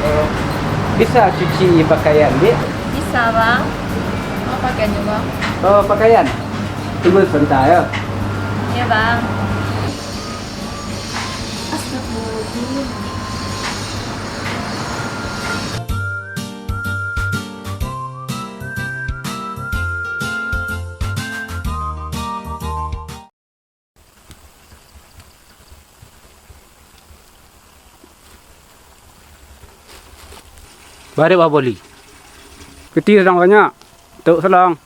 Oh, bisa cuci pakaian, Dik? Bisa bang. Mau pakaiannya bang? Oh, pakaian. Tunggu sebentar ya. Iya bang. Astagfirullahaladzim. Bari Pak Boli. Ketir sedang banyak. Tuk selang.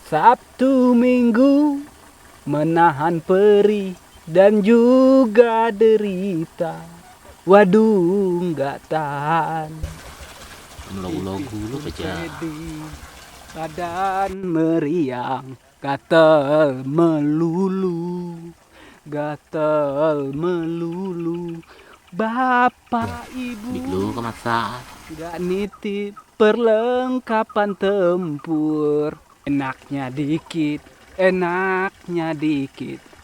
Sabtu Minggu menahan perih dan juga derita. Waduh, nggak tahan. Logo-logo lu aja. Badan meriang, gatel melulu, gatel melulu. Bapak Dik Ibu lu ke masa. nggak nitip perlengkapan tempur. Enaknya dikit,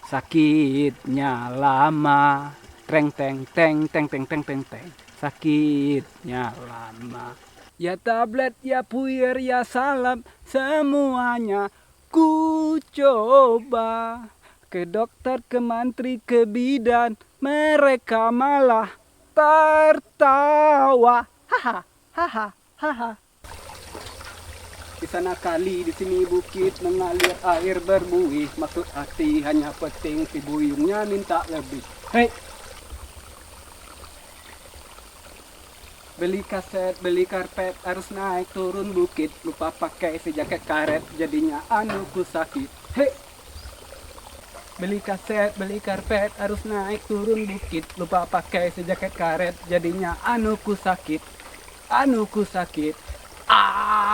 sakitnya lama. Teng teng teng teng teng teng teng teng, sakitnya lama. Ya tablet, ya puyer, ya salam, semuanya ku coba. Ke dokter, ke mantri, ke bidan, mereka malah tertawa. Haha, haha, haha. Di sana kali, di sini bukit, mengalir air berbuih. Maksud hati hanya peting, si buyungnya minta lebih. Hei! Beli kaset, beli karpet, harus naik turun bukit. Lupa pakai si jaket karet, jadinya anuku sakit. Hei! Beli kaset, beli karpet, harus naik turun bukit. Lupa pakai si jaket karet, jadinya anuku sakit. Anuku sakit.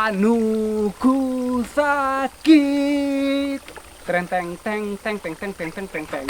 Anuku sakit. Teng teng teng teng teng teng teng teng teng.